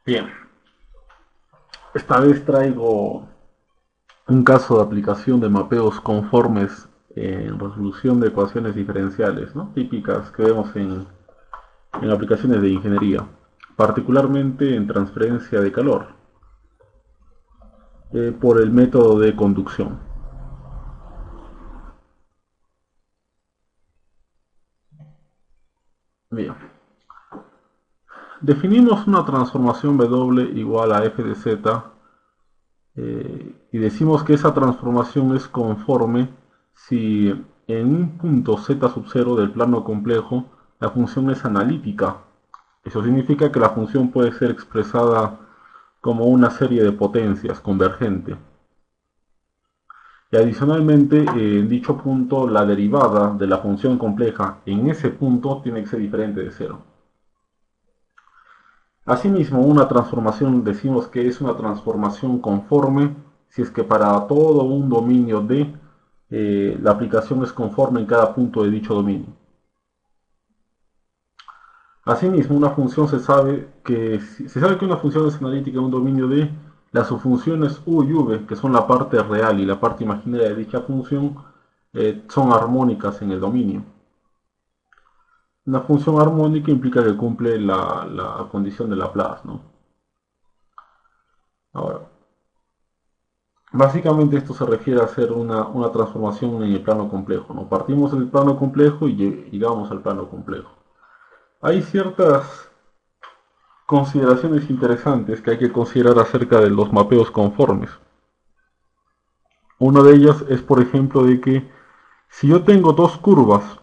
Bien, esta vez traigo un caso de aplicación de mapeos conformes en resolución de ecuaciones diferenciales, ¿no? Típicas que vemos en aplicaciones de ingeniería, particularmente en transferencia de calor, por el método de conducción. Bien, definimos una transformación W igual a f de z y decimos que esa transformación es conforme si en un punto z sub 0 del plano complejo la función es analítica. Eso significa que la función puede ser expresada como una serie de potencias convergente. Y adicionalmente, en dicho punto, la derivada de la función compleja en ese punto tiene que ser diferente de cero. Asimismo, una transformación decimos que es una transformación conforme si es que para todo un dominio D la aplicación es conforme en cada punto de dicho dominio. Asimismo, una función se sabe que una función es analítica en un dominio D, las subfunciones u y v, que son la parte real y la parte imaginaria de dicha función, son armónicas en el dominio. Una función armónica implica que cumple la condición de Laplace, ¿no? Ahora, básicamente esto se refiere a hacer una transformación en el plano complejo, ¿no? Partimos del plano complejo y llegamos al plano complejo. Hay ciertas consideraciones interesantes que hay que considerar acerca de los mapeos conformes. Una de ellas es, por ejemplo, de que si yo tengo dos curvas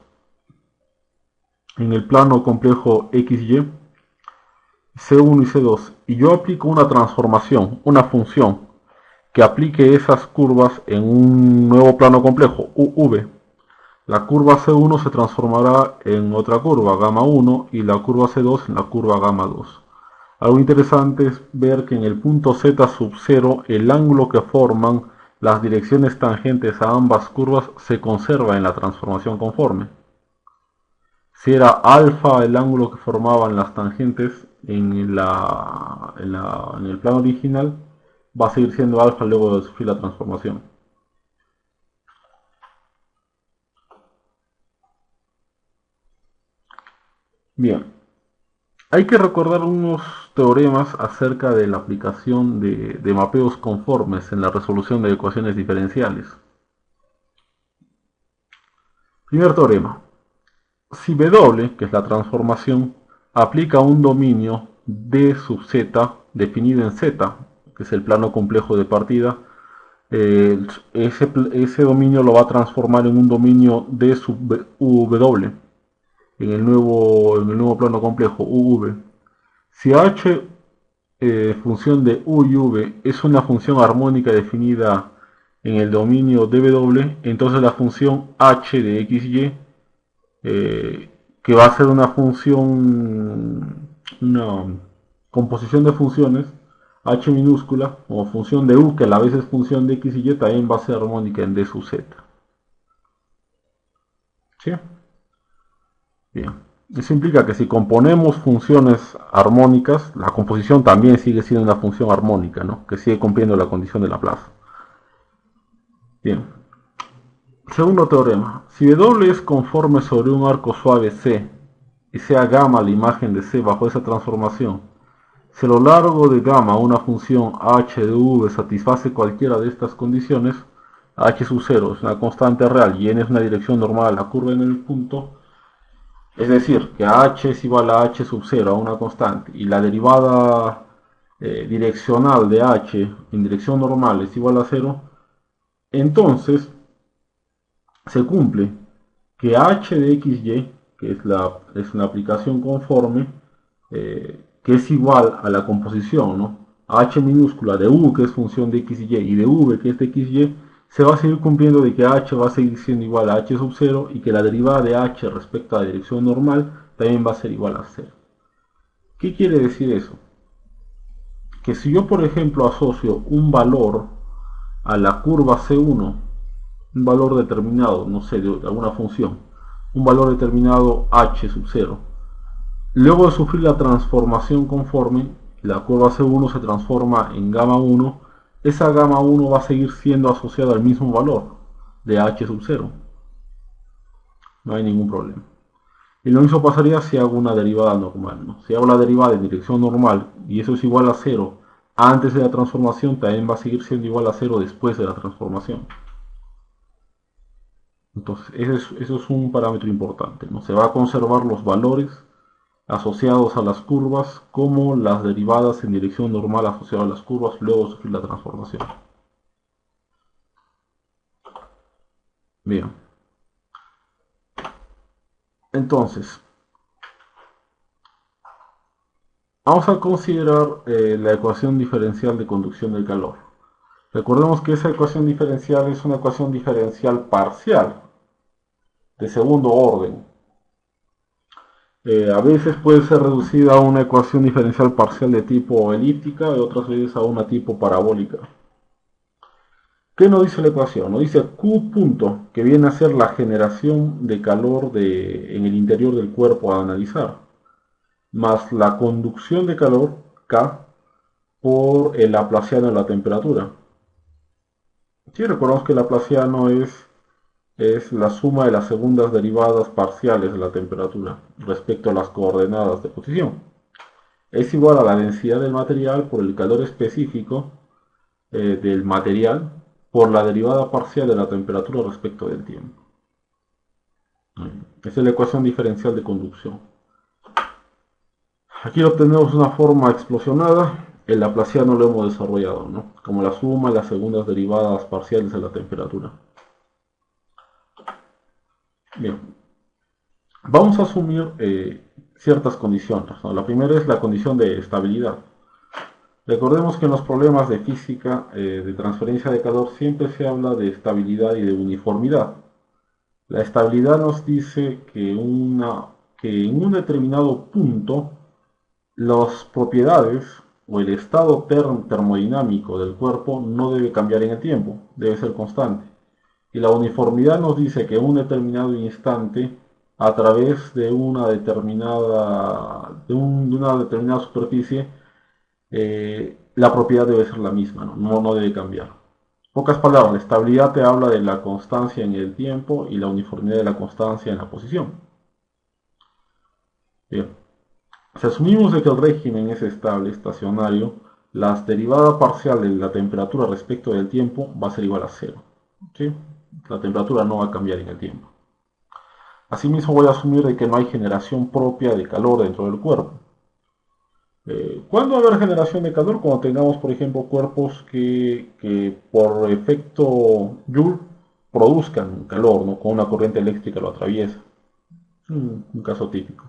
en el plano complejo XY, C1 y C2, y yo aplico una transformación, una función, que aplique esas curvas en un nuevo plano complejo, UV, la curva C1 se transformará en otra curva, gamma 1, y la curva C2 en la curva gamma 2. Algo interesante es ver que en el punto Z sub 0 el ángulo que forman las direcciones tangentes a ambas curvas se conserva en la transformación conforme. Si era alfa el ángulo que formaban las tangentes en el plano original, va a seguir siendo alfa luego de sufrir la transformación. Bien, hay que recordar unos teoremas acerca de la aplicación de mapeos conformes en la resolución de ecuaciones diferenciales. Primer teorema. Si W, que es la transformación, aplica un dominio D sub Z definido en Z, que es el plano complejo de partida, ese dominio lo va a transformar en un dominio D sub W, en el nuevo plano complejo UV. Si H, función de U y V, es una función armónica definida en el dominio dW, entonces la función H de XY, que va a ser una composición de funciones, H minúscula, o función de U, que a la vez es función de X y Y, también va a ser armónica en D sub Z. ¿Sí? Bien. Eso implica que si componemos funciones armónicas, la composición también sigue siendo una función armónica, ¿no? Que sigue cumpliendo la condición de Laplace. Bien. Segundo teorema. Si W es conforme sobre un arco suave C y sea gamma la imagen de C bajo esa transformación, si a lo largo de gamma una función h de v satisface cualquiera de estas condiciones, h sub 0 es una constante real y n es una dirección normal a la curva en el punto, es decir, que h es igual a h sub 0, a una constante, y la derivada direccional de h en dirección normal es igual a 0, entonces se cumple que h de xy, que es una aplicación conforme, que es igual a la composición, ¿no? H minúscula de u, que es función de x y y, y de v, que es de x y, se va a seguir cumpliendo de que h va a seguir siendo igual a h sub 0 y que la derivada de h respecto a la dirección normal también va a ser igual a 0. ¿Qué quiere decir eso? Que si yo, por ejemplo, asocio un valor a la curva C1, un valor determinado, no sé, de alguna función, un valor determinado h sub 0, luego de sufrir la transformación conforme, la curva C1 se transforma en gamma 1, esa gamma 1 va a seguir siendo asociada al mismo valor de h sub 0. No hay ningún problema. Y lo mismo pasaría si hago una derivada normal, ¿no? Si hago la derivada en dirección normal y eso es igual a 0 antes de la transformación, también va a seguir siendo igual a 0 después de la transformación. Entonces, eso es un parámetro importante, ¿no? Se va a conservar los valores asociados a las curvas como las derivadas en dirección normal asociadas a las curvas luego de sufrir la transformación. Bien. Entonces, vamos a considerar la ecuación diferencial de conducción del calor. Recordemos que esa ecuación diferencial es una ecuación diferencial parcial de segundo orden. A veces puede ser reducida a una ecuación diferencial parcial de tipo elíptica y otras veces a una tipo parabólica. ¿Qué nos dice la ecuación? Nos dice Q punto, que viene a ser la generación de calor en el interior del cuerpo a analizar, más la conducción de calor, K, por el laplaciano de la temperatura. Sí, recordamos que el laplaciano es la suma de las segundas derivadas parciales de la temperatura respecto a las coordenadas de posición. Es igual a la densidad del material por el calor específico del material por la derivada parcial de la temperatura respecto del tiempo. Esa es la ecuación diferencial de conducción. Aquí obtenemos una forma explosionada. El laplaciano lo hemos desarrollado, ¿no? Como la suma de las segundas derivadas parciales de la temperatura. Bien, vamos a asumir ciertas condiciones, ¿no? La primera es la condición de estabilidad. Recordemos que en los problemas de física de transferencia de calor siempre se habla de estabilidad y de uniformidad. La estabilidad nos dice que en un determinado punto las propiedades o el estado termodinámico del cuerpo no debe cambiar en el tiempo, debe ser constante. Y la uniformidad nos dice que en un determinado instante, a través de una determinada superficie, la propiedad debe ser la misma, no debe cambiar. Pocas palabras, la estabilidad te habla de la constancia en el tiempo y la uniformidad de la constancia en la posición. Bien. Si asumimos de que el régimen es estable, estacionario, la derivada parcial de la temperatura respecto del tiempo va a ser igual a cero. ¿Sí? La temperatura no va a cambiar en el tiempo. Asimismo voy a asumir de que no hay generación propia de calor dentro del cuerpo. ¿Cuándo va a haber generación de calor? Cuando tengamos, por ejemplo, cuerpos que por efecto Joule produzcan calor, ¿no? Con una corriente eléctrica lo atraviesa. Un caso típico.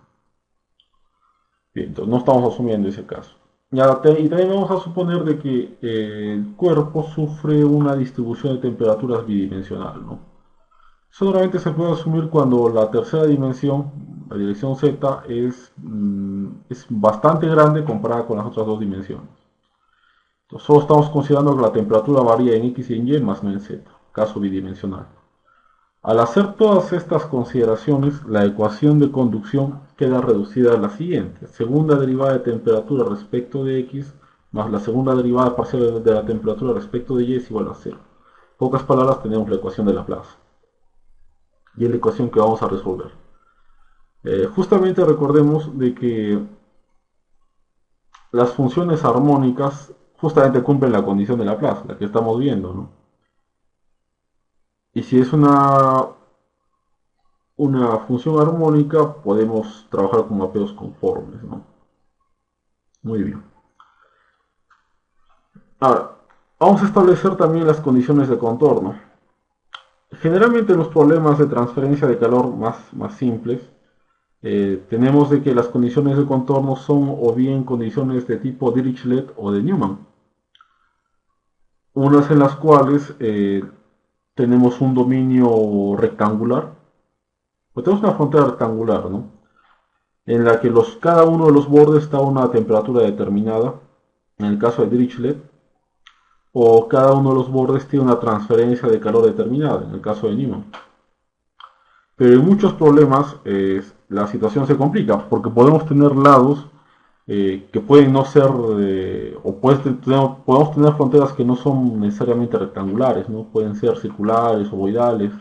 Bien, entonces no estamos asumiendo ese caso. Y también vamos a suponer de que el cuerpo sufre una distribución de temperaturas bidimensional, ¿no? Solamente se puede asumir cuando la tercera dimensión, la dirección Z, es bastante grande comparada con las otras dos dimensiones. Entonces, solo estamos considerando que la temperatura varía en X y en Y, más no en Z, caso bidimensional. Al hacer todas estas consideraciones, la ecuación de conducción queda reducida a la siguiente. Segunda derivada de temperatura respecto de X más la segunda derivada parcial de la temperatura respecto de Y es igual a 0. En pocas palabras, tenemos la ecuación de Laplace. Y es la ecuación que vamos a resolver. Justamente recordemos de que las funciones armónicas justamente cumplen la condición de Laplace, la que estamos viendo, ¿no? Y si es una función armónica, podemos trabajar con mapeos conformes, ¿no? Muy bien. Ahora, vamos a establecer también las condiciones de contorno. Generalmente los problemas de transferencia de calor más simples, tenemos de que las condiciones de contorno son o bien condiciones de tipo Dirichlet o de Newman. Unas en las cuales tenemos un dominio rectangular, pues tenemos una frontera rectangular, ¿no? En la que cada uno de los bordes está a una temperatura determinada, en el caso de Dirichlet, o cada uno de los bordes tiene una transferencia de calor determinada, en el caso de Newman. Pero en muchos problemas la situación se complica, porque podemos tener lados que pueden no ser, podemos tener fronteras que no son necesariamente rectangulares, ¿no? Pueden ser circulares, ovoidales,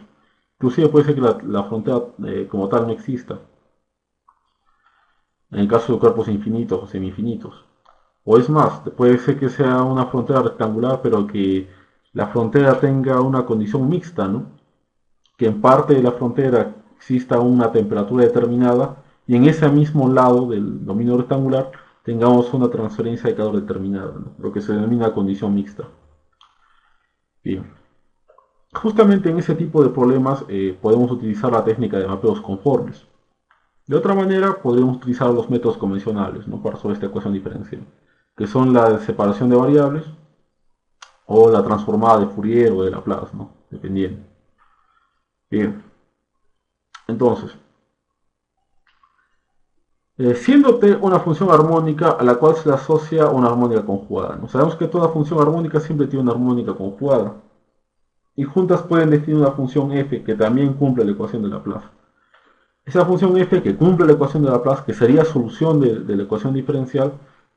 inclusive puede ser que la frontera como tal no exista, en el caso de cuerpos infinitos o semi-infinitos. O es más, puede ser que sea una frontera rectangular, pero que la frontera tenga una condición mixta, ¿no? Que en parte de la frontera exista una temperatura determinada y en ese mismo lado del dominio rectangular tengamos una transferencia de calor determinada, ¿no? Lo que se denomina condición mixta. Bien. Justamente en ese tipo de problemas podemos utilizar la técnica de mapeos conformes. De otra manera, podríamos utilizar los métodos convencionales, ¿no? Para resolver esta ecuación diferencial, que son la separación de variables o la transformada de Fourier o de Laplace, ¿no? Dependiendo. Bien, entonces, siendo t una función armónica a la cual se le asocia una armónica conjugada, ¿no? Sabemos que toda función armónica siempre tiene una armónica conjugada, y juntas pueden definir una función f que también cumple la ecuación de Laplace. Esa función f que cumple la ecuación de Laplace, que sería solución de la ecuación diferencial,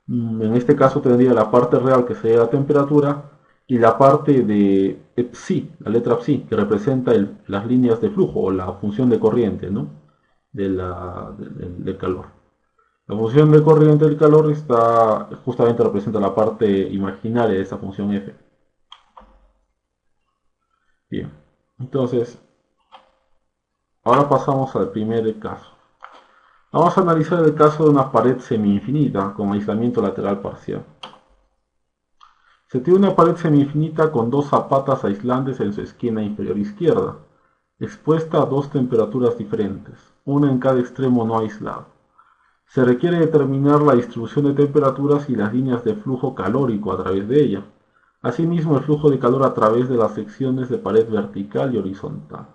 en este caso tendría la parte real que sería la temperatura y la parte de psi, la letra psi, que representa las líneas de flujo o la función de corriente, ¿no? Del calor. La función de corriente del calor justamente representa la parte imaginaria de esa función f. Bien, entonces ahora pasamos al primer caso. Vamos a analizar el caso de una pared semi-infinita con aislamiento lateral parcial. Se tiene una pared semi-infinita con dos zapatas aislantes en su esquina inferior izquierda, expuesta a dos temperaturas diferentes, una en cada extremo no aislado. Se requiere determinar la distribución de temperaturas y las líneas de flujo calórico a través de ella. Asimismo, el flujo de calor a través de las secciones de pared vertical y horizontal.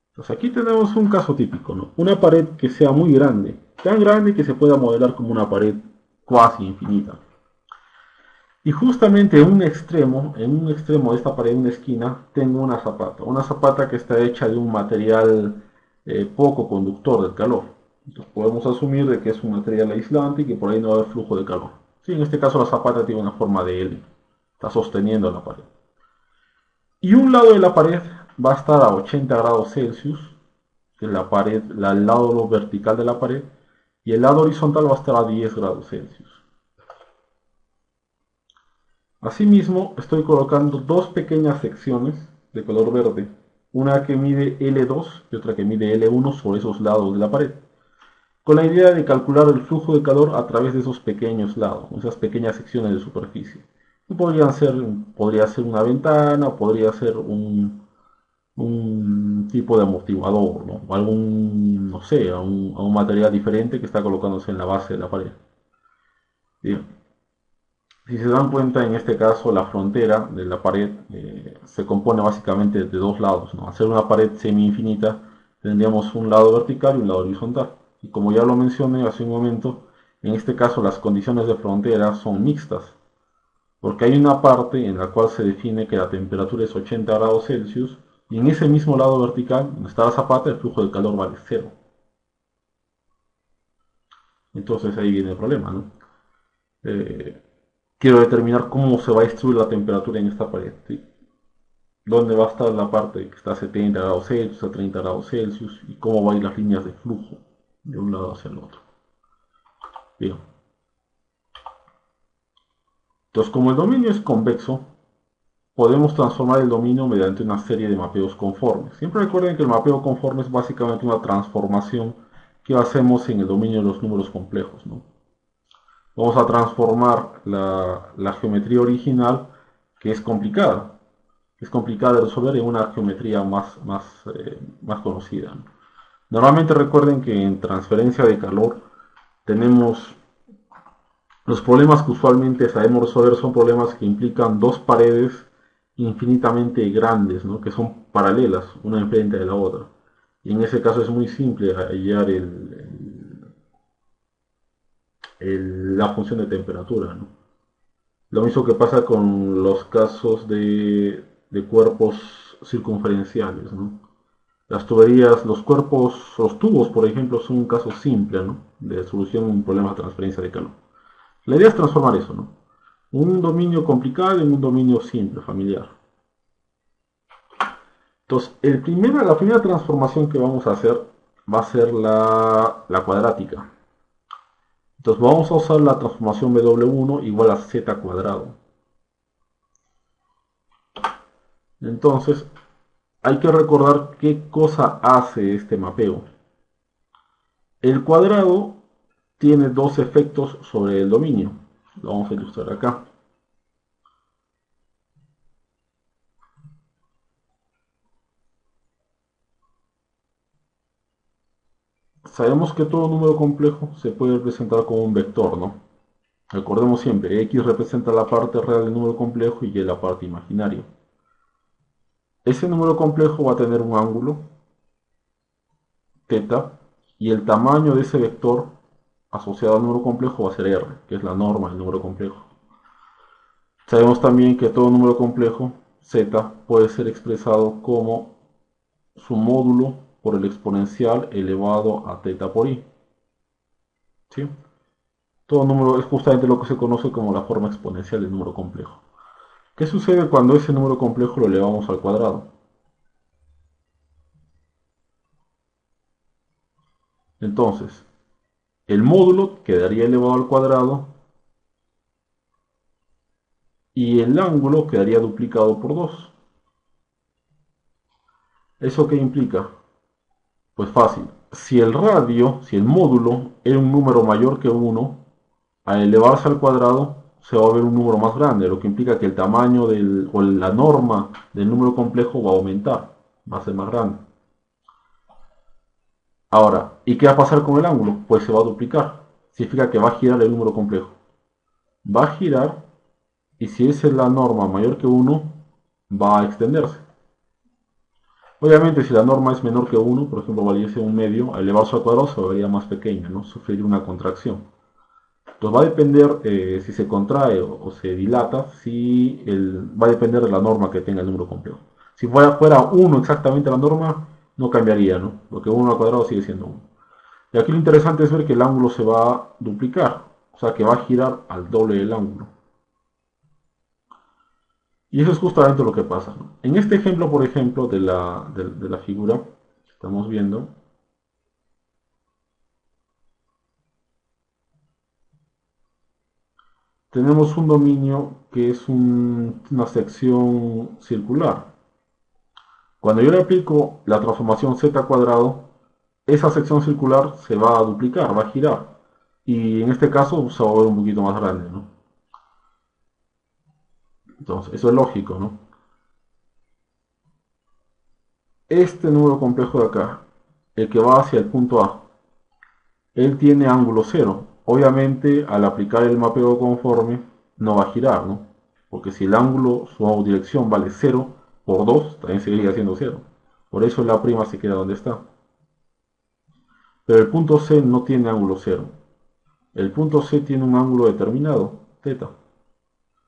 Entonces aquí tenemos un caso típico, ¿no? Una pared que sea muy grande, tan grande que se pueda modelar como una pared cuasi infinita. Y justamente en un extremo de esta pared, en una esquina, tengo una zapata que está hecha de un material poco conductor del calor. Entonces podemos asumir de que es un material aislante y que por ahí no va a haber flujo de calor. Sí, en este caso la zapata tiene una forma de L, está sosteniendo la pared. Y un lado de la pared va a estar a 80 grados Celsius, que es la pared, el lado vertical de la pared, y el lado horizontal va a estar a 10 grados Celsius. Asimismo, estoy colocando dos pequeñas secciones de color verde, una que mide L2 y otra que mide L1 sobre esos lados de la pared, con la idea de calcular el flujo de calor a través de esos pequeños lados, esas pequeñas secciones de superficie. Podría ser una ventana, o podría ser un tipo de amortiguador, ¿no? O algún, no sé, a un material diferente que está colocándose en la base de la pared. Bien. Si se dan cuenta, en este caso la frontera de la pared se compone básicamente de dos lados, ¿no? Al ser una pared semi-infinita, tendríamos un lado vertical y un lado horizontal. Y como ya lo mencioné hace un momento, en este caso las condiciones de frontera son mixtas, porque hay una parte en la cual se define que la temperatura es 80 grados Celsius, y en ese mismo lado vertical, donde está la zapata, el flujo de calor vale cero. Entonces ahí viene el problema, ¿no? Eh, Quiero determinar cómo se va a distribuir la temperatura en esta pared, ¿sí? Dónde va a estar la parte que está a 70 grados Celsius, a 30 grados Celsius, y cómo van a ir las líneas de flujo de un lado hacia el otro. Bien. Entonces, como el dominio es convexo, podemos transformar el dominio mediante una serie de mapeos conformes. Siempre recuerden que el mapeo conforme es básicamente una transformación que hacemos en el dominio de los números complejos, ¿no? Vamos a transformar la geometría original, que es complicada, de resolver, en una geometría más conocida, ¿no? Normalmente recuerden que en transferencia de calor tenemos los problemas que usualmente sabemos resolver, son problemas que implican dos paredes infinitamente grandes, ¿no? Que son paralelas, una enfrente de la otra. Y en ese caso es muy simple hallar la función de temperatura, ¿no? Lo mismo que pasa con los casos de cuerpos circunferenciales, ¿no? Las tuberías, los cuerpos, los tubos, por ejemplo, son un caso simple, ¿no?, de solución a un problema de transferencia de calor. La idea es transformar eso, ¿no?, un dominio complicado en un dominio simple, familiar. Entonces, la primera transformación que vamos a hacer va a ser la cuadrática. Entonces, vamos a usar la transformación W1 igual a Z cuadrado. Entonces, hay que recordar qué cosa hace este mapeo. El cuadrado tiene dos efectos sobre el dominio. Lo vamos a ilustrar acá. Sabemos que todo número complejo se puede representar como un vector, ¿no? Recordemos siempre, X representa la parte real del número complejo y Y la parte imaginaria. Ese número complejo va a tener un ángulo, θ, y el tamaño de ese vector asociado al número complejo va a ser R, que es la norma del número complejo. Sabemos también que todo número complejo, z, puede ser expresado como su módulo por el exponencial elevado a θ por i. ¿Sí? Todo número es justamente lo que se conoce como la forma exponencial del número complejo. ¿Qué sucede cuando ese número complejo lo elevamos al cuadrado? Entonces, el módulo quedaría elevado al cuadrado y el ángulo quedaría duplicado por 2. ¿Eso qué implica? Pues fácil. Si el radio, si el módulo era un número mayor que 1, al elevarse al cuadrado se va a ver un número más grande, lo que implica que el tamaño o la norma del número complejo va a aumentar, va a ser más grande. Ahora, ¿y qué va a pasar con el ángulo? Pues se va a duplicar. Significa que va a girar el número complejo. Va a girar y si esa es la norma mayor que 1, va a extenderse. Obviamente, si la norma es menor que 1, por ejemplo, valiese un medio, al elevarse al cuadrado se vería más pequeña, ¿no? Sufriría una contracción. Entonces va a depender si se contrae o se dilata, va a depender de la norma que tenga el número complejo. Si fuera 1 exactamente la norma, no cambiaría, ¿no? Porque 1 al cuadrado sigue siendo 1. Y aquí lo interesante es ver que el ángulo se va a duplicar, o sea que va a girar al doble del ángulo. Y eso es justamente lo que pasa, ¿no? En este ejemplo, por ejemplo, de la figura que estamos viendo, tenemos un dominio que es una sección circular. Cuando yo le aplico la transformación z cuadrado, esa sección circular se va a duplicar, va a girar. Y en este caso se va a ver un poquito más grande, ¿no? Entonces, eso es lógico, ¿no? Este número complejo de acá, el que va hacia el punto A, él tiene ángulo cero. Obviamente, al aplicar el mapeo conforme, no va a girar, ¿no? Porque si el ángulo, su dirección vale cero por 2, también seguiría siendo cero. Por eso la prima se queda donde está. Pero el punto C no tiene ángulo cero. El punto C tiene un ángulo determinado, θ.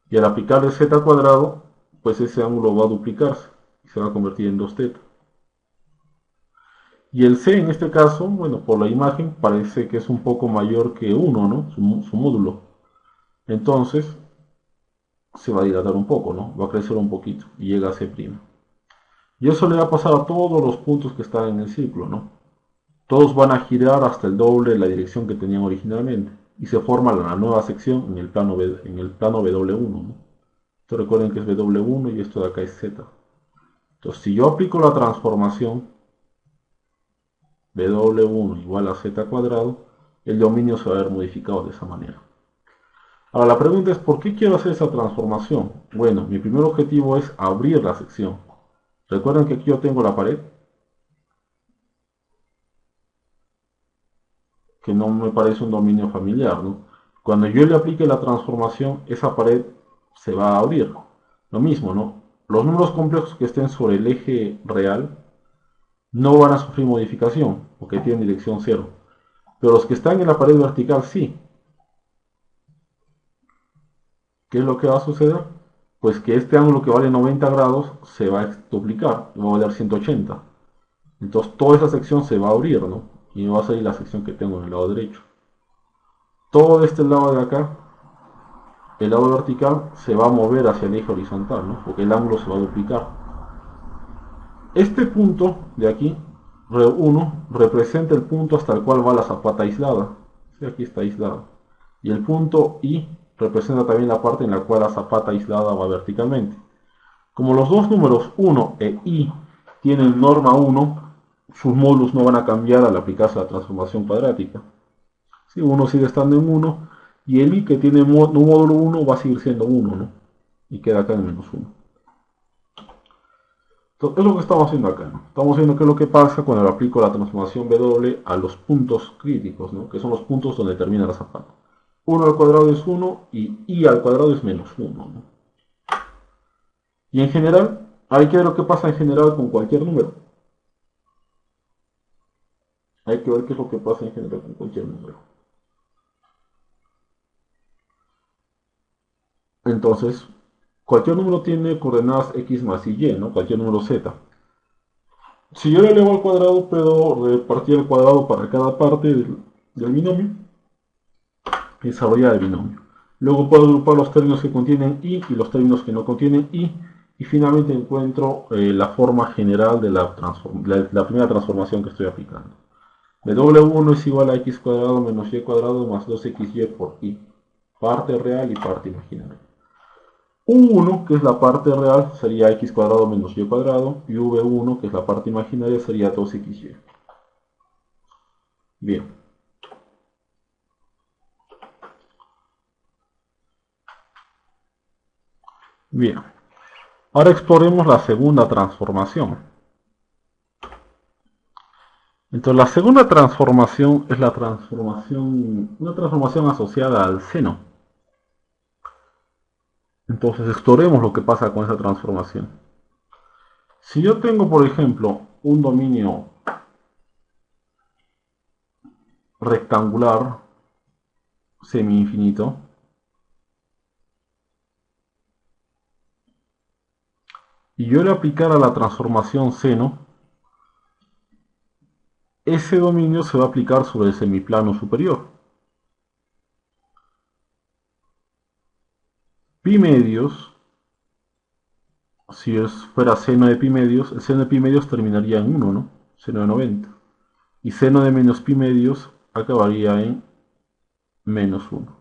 Y al aplicar el z cuadrado, pues ese ángulo va a duplicarse y se va a convertir en 2θ. Y el C en este caso, bueno, por la imagen parece que es un poco mayor que 1, ¿no? Su módulo. Entonces se va a dilatar un poco, ¿no? Va a crecer un poquito y llega a C'. Y eso le va a pasar a todos los puntos que están en el círculo, ¿no? Todos van a girar hasta el doble de la dirección que tenían originalmente y se forma la nueva sección en el plano, W1, ¿no? Esto recuerden que es W1 y esto de acá es Z. Entonces, si yo aplico la transformación W1 igual a Z cuadrado, el dominio se va a ver modificado de esa manera. Ahora, la pregunta es, ¿por qué quiero hacer esa transformación? Bueno, mi primer objetivo es abrir la sección. Recuerden que aquí yo tengo la pared, que no me parece un dominio familiar, ¿no? Cuando yo le aplique la transformación, esa pared se va a abrir. Lo mismo, ¿no? Los números complejos que estén sobre el eje real no van a sufrir modificación, porque tienen dirección cero. Pero los que están en la pared vertical sí. ¿Qué es lo que va a suceder? Pues que este ángulo que vale 90 grados se va a duplicar, va a valer 180. Entonces toda esa sección se va a abrir, ¿no? Y me va a salir la sección que tengo en el lado derecho. Todo este lado de acá, el lado vertical, se va a mover hacia el eje horizontal, ¿no? Porque el ángulo se va a duplicar. Este punto de aquí, Re1, representa el punto hasta el cual va la zapata aislada. Sí, aquí está aislada. Y el punto I representa también la parte en la cual la zapata aislada va verticalmente. Como los dos números 1 e I tienen norma 1, sus módulos no van a cambiar al aplicarse la transformación cuadrática. Si uno sigue estando en 1 y el I que tiene módulo 1 va a seguir siendo 1, ¿no? Y queda acá en menos 1. Entonces, es lo que estamos haciendo acá, ¿no? Estamos viendo qué es lo que pasa cuando le aplico la transformación W a los puntos críticos, ¿no? Que son los puntos donde termina la zapata. 1 al cuadrado es 1 y I al cuadrado es menos 1, ¿no? Y en general, hay que ver lo que pasa en general con cualquier número. Hay que ver qué es lo que pasa en general con cualquier número. Entonces, cualquier número tiene coordenadas x más y, ¿no? Cualquier número z. Si yo le elevo al cuadrado, puedo repartir el cuadrado para cada parte del binomio y desarrollar el binomio. Luego puedo agrupar los términos que contienen y los términos que no contienen y finalmente encuentro la forma general de la primera transformación que estoy aplicando. W1 es igual a x cuadrado menos y cuadrado más 2xy por i. Parte real y parte imaginaria. U1, que es la parte real, sería x cuadrado menos y cuadrado, y V1, que es la parte imaginaria, sería 2xy. Bien. Bien. Ahora exploremos la segunda transformación. Entonces, la segunda transformación es una transformación asociada al seno. Entonces, exploremos lo que pasa con esa transformación. Si yo tengo, por ejemplo, un dominio rectangular semi-infinito, y yo le aplicara la transformación seno, ese dominio se va a aplicar sobre el semiplano superior. Pi medios, si fuera seno de pi medios, el seno de pi medios terminaría en 1, ¿no? Seno de 90. Y seno de menos pi medios acabaría en menos 1.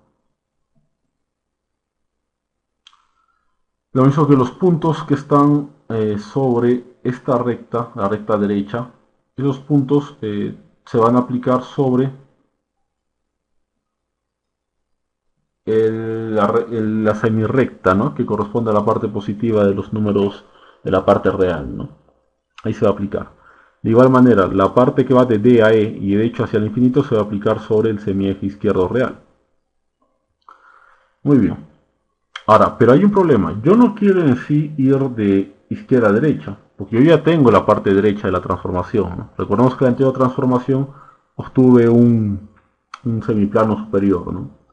Lo mismo que los puntos que están sobre esta recta, la recta derecha, esos puntos se van a aplicar sobre la semirrecta, ¿no? Que corresponde a la parte positiva de los números de la parte real, ¿no? Ahí se va a aplicar. De igual manera, la parte que va de D a E y de hecho hacia el infinito se va a aplicar sobre el semieje izquierdo real. Muy bien. Ahora, pero hay un problema. Yo no quiero en sí ir de izquierda a derecha, porque yo ya tengo la parte derecha de la transformación, ¿no? Recordemos que en la anterior transformación obtuve un semiplano superior, ¿no?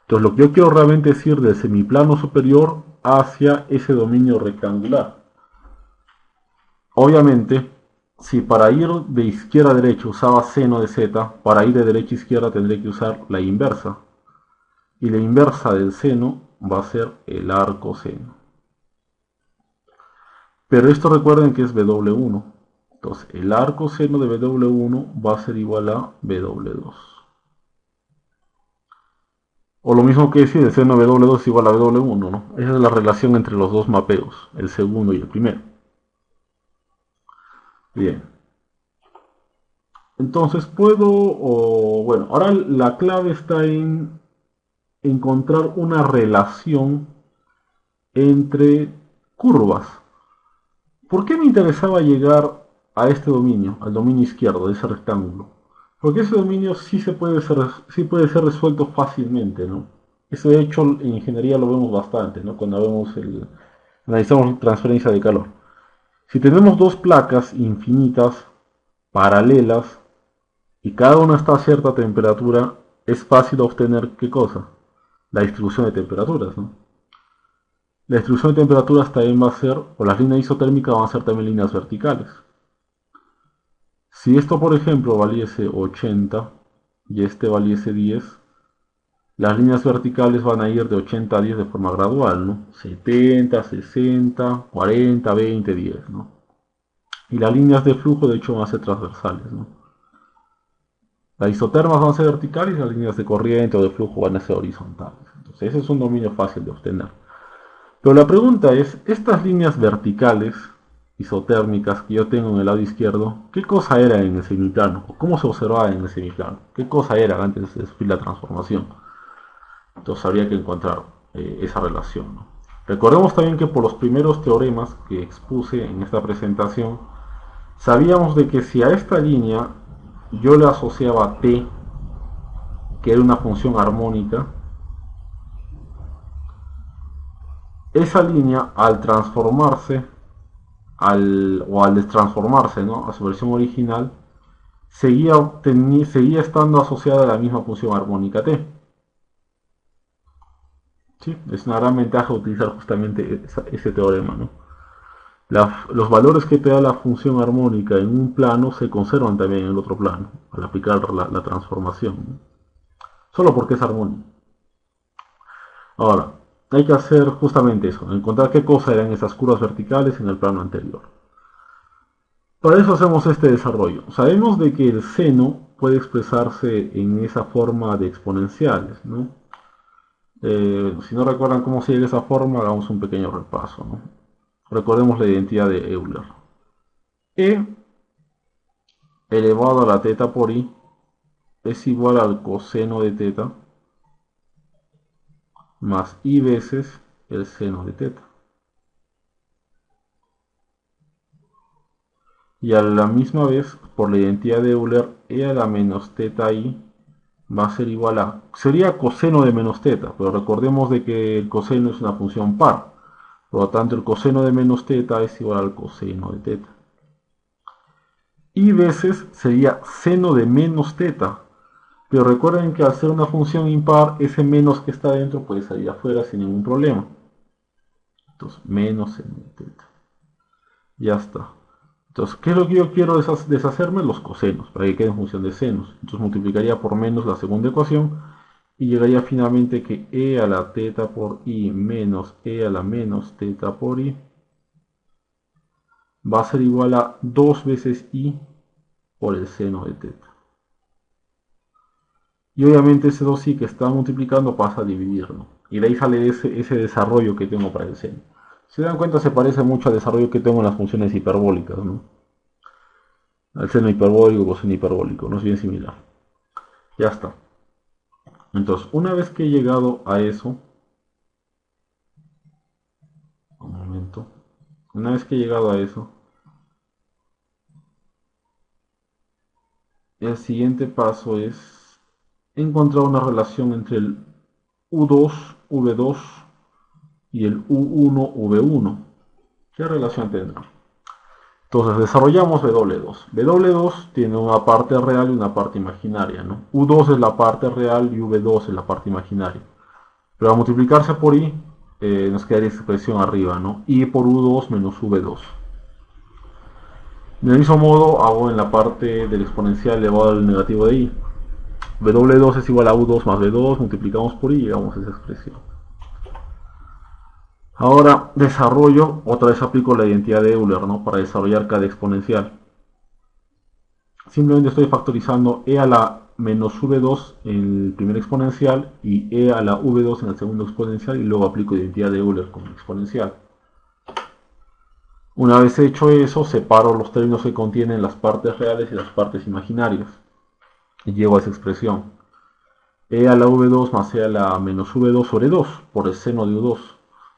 Entonces lo que yo quiero realmente es ir del semiplano superior hacia ese dominio rectangular. Obviamente, si para ir de izquierda a derecha usaba seno de z, para ir de derecha a izquierda tendré que usar la inversa. Y la inversa del seno va a ser el arco seno. Pero esto recuerden que es W1. Entonces, el arco seno de W1 va a ser igual a W2. O lo mismo que decir, el seno de W2 es igual a W1, ¿no? Esa es la relación entre los dos mapeos, el segundo y el primero. Bien. Entonces bueno, ahora la clave está en encontrar una relación entre curvas. ¿Por qué me interesaba llegar a este dominio, al dominio izquierdo de ese rectángulo? Porque ese dominio sí puede ser resuelto fácilmente, ¿no? Eso de hecho en ingeniería lo vemos bastante, ¿no? Cuando analizamos transferencia de calor. Si tenemos dos placas infinitas, paralelas, y cada una está a cierta temperatura, es fácil obtener ¿qué cosa? La distribución de temperaturas, ¿no? La distribución de temperaturas también va a ser, o las líneas isotérmicas van a ser también líneas verticales. Si esto, por ejemplo, valiese 80 y este valiese 10, las líneas verticales van a ir de 80 a 10 de forma gradual, ¿no? 70, 60, 40, 20, 10, ¿no? Y las líneas de flujo, de hecho, van a ser transversales, ¿no? Las isotermas van a ser verticales y las líneas de corriente o de flujo van a ser horizontales. Entonces, ese es un dominio fácil de obtener. Pero la pregunta es, estas líneas verticales isotérmicas que yo tengo en el lado izquierdo, ¿qué cosa era en el semiplano? ¿Cómo se observaba en el semiplano? ¿Qué cosa era antes de sufrir la transformación? Entonces habría que encontrar esa relación, ¿no? Recordemos también que por los primeros teoremas que expuse en esta presentación, sabíamos de que si a esta línea yo le asociaba t, que era una función armónica, esa línea al transformarse o al destransformarse, ¿no?, a su versión original, seguía estando asociada a la misma función armónica t. ¿Sí? Es una gran ventaja utilizar justamente ese teorema, ¿no? Los valores que te da la función armónica en un plano se conservan también en el otro plano al aplicar la transformación, ¿no? Solo porque es armónico. Ahora, hay que hacer justamente eso, encontrar qué cosa eran esas curvas verticales en el plano anterior. Para eso hacemos este desarrollo. Sabemos de que el seno puede expresarse en esa forma de exponenciales, ¿no? Si no recuerdan cómo se llega a esa forma, hagamos un pequeño repaso, ¿no? Recordemos la identidad de Euler. E elevado a la teta por i es igual al coseno de teta más i veces el seno de teta. Y a la misma vez, por la identidad de Euler, e a la menos teta i va a ser igual a... Sería coseno de menos teta, pero recordemos de que el coseno es una función par. Por lo tanto, el coseno de menos teta es igual al coseno de teta. Y veces sería seno de menos teta. Pero recuerden que al ser una función impar, ese menos que está dentro puede salir afuera sin ningún problema. Entonces, menos seno de teta. Ya está. Entonces, ¿qué es lo que yo quiero deshacerme? Los cosenos, para que quede en función de senos. Entonces multiplicaría por menos la segunda ecuación y llegaría finalmente que e a la teta por i menos e a la menos teta por i va a ser igual a 2 veces i por el seno de teta. Y obviamente ese 2i que está multiplicando pasa a dividirlo. Y de ahí sale ese desarrollo que tengo para el seno. Si se dan cuenta, se parece mucho al desarrollo que tengo en las funciones hiperbólicas, ¿no? Al seno hiperbólico, coseno hiperbólico, no es bien similar. Ya está. Entonces, una vez que he llegado a eso, un momento, una vez que he llegado a eso, el siguiente paso es encontrar una relación entre el U2, V2 y el U1, V1. ¿Qué relación tendrá? Entonces desarrollamos W2. W2 tiene una parte real y una parte imaginaria, ¿no? U2 es la parte real y V2 es la parte imaginaria. Pero al multiplicarse por I, nos quedaría esta expresión arriba, ¿no? I por U2 menos V2. Del mismo modo hago en la parte del exponencial elevado al negativo de I. W2 es igual a U2 más V2, multiplicamos por I y llegamos a esa expresión. Ahora desarrollo, otra vez aplico la identidad de Euler, ¿no?, para desarrollar cada exponencial. Simplemente estoy factorizando e a la menos V2 en el primer exponencial y e a la V2 en el segundo exponencial y luego aplico identidad de Euler como exponencial. Una vez hecho eso, separo los términos que contienen las partes reales y las partes imaginarias y llego a esa expresión. E a la V2 más e a la menos V2 sobre 2 por el seno de U2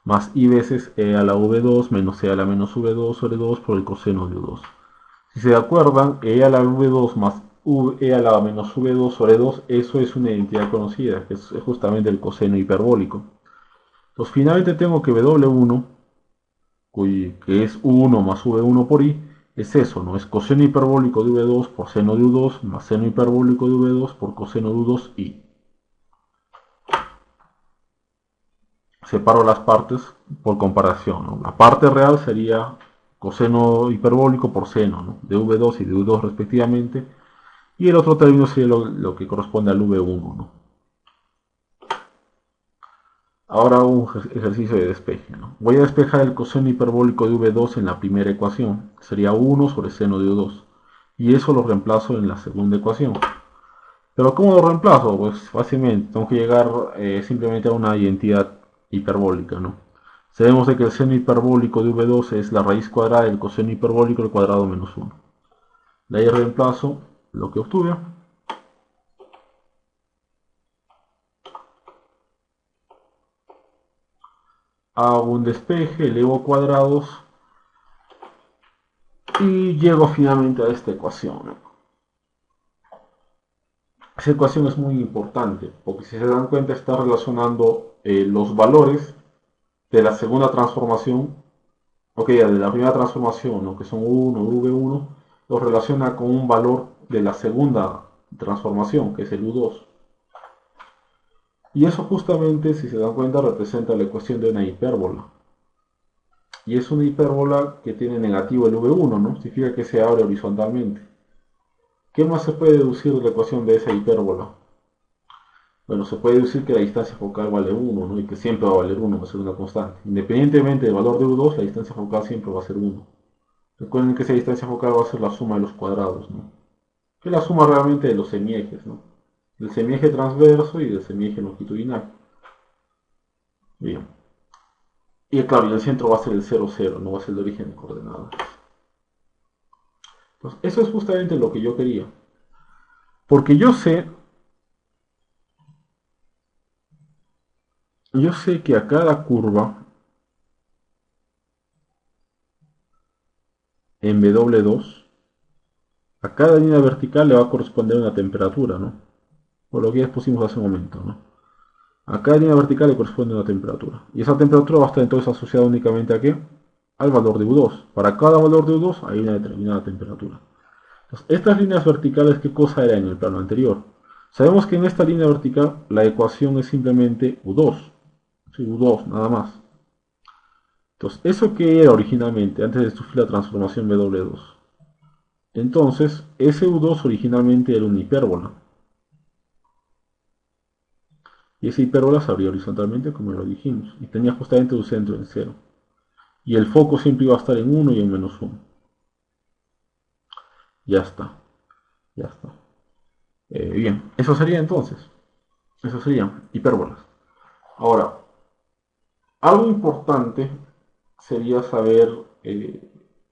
más i veces e a la V2 menos e a la menos V2 sobre 2 por el coseno de U2. Si se acuerdan, e a la V2 más e a la menos V2 sobre 2, eso es una identidad conocida, que es justamente el coseno hiperbólico. Entonces finalmente tengo que W1, que es U1 más V1 por I, es eso, ¿no? Es coseno hiperbólico de V2 por seno de U2 más seno hiperbólico de V2 por coseno de U2i. Separo las partes por comparación, ¿no? La parte real sería coseno hiperbólico por seno, ¿no? De V2 y de U2 respectivamente, y el otro término sería lo que corresponde al V1, ¿no? Ahora un ejercicio de despeje, ¿no? Voy a despejar el coseno hiperbólico de V2 en la primera ecuación, sería 1 sobre seno de U2, y eso lo reemplazo en la segunda ecuación. Pero ¿cómo lo reemplazo? Pues fácilmente, tengo que llegar simplemente a una identidad hiperbólica, ¿no? Sabemos de que el seno hiperbólico de V2 es la raíz cuadrada del coseno hiperbólico al cuadrado menos 1. De ahí reemplazo lo que obtuve. Hago un despeje, elevo cuadrados y llego finalmente a esta ecuación, ¿no? Esa ecuación es muy importante porque si se dan cuenta está relacionando los valores de la segunda transformación, ok, de la primera transformación, ¿no? Que son 1, V1, los relaciona con un valor de la segunda transformación, que es el U2. Y eso justamente, si se dan cuenta, representa la ecuación de una hipérbola. Y es una hipérbola que tiene negativo el V1, ¿no? Significa que se abre horizontalmente. ¿Qué más se puede deducir de la ecuación de esa hipérbola? Bueno, se puede decir que la distancia focal vale 1, ¿no? Y que siempre va a valer 1, va a ser una constante. Independientemente del valor de U2, la distancia focal siempre va a ser 1. Recuerden que esa distancia focal va a ser la suma de los cuadrados, ¿no? Que es la suma realmente de los semiejes, ¿no? Del semieje transverso y del semieje longitudinal. Bien. Y claro, y el centro va a ser el 0, 0, no va a ser el origen de coordenadas. Entonces, eso es justamente lo que yo quería. Porque yo sé que a cada curva en W2, a cada línea vertical le va a corresponder una temperatura, ¿no? Por lo que ya expusimos hace un momento, ¿no? A cada línea vertical le corresponde una temperatura. Y esa temperatura va a estar entonces asociada únicamente ¿a qué? Al valor de U2. Para cada valor de U2 hay una determinada temperatura. Entonces, estas líneas verticales, ¿qué cosa era en el plano anterior? Sabemos que en esta línea vertical la ecuación es simplemente U2. Sí, U2, nada más. Entonces, ¿eso qué era originalmente antes de sufrir la transformación W2? Entonces, ese U2 originalmente era una hipérbola. Y esa hipérbola se abría horizontalmente, como lo dijimos, y tenía justamente su centro en 0. Y el foco siempre iba a estar en 1 y en menos 1. Ya está, ya está. Bien, eso sería entonces. Eso serían hipérbolas. Ahora, algo importante sería saber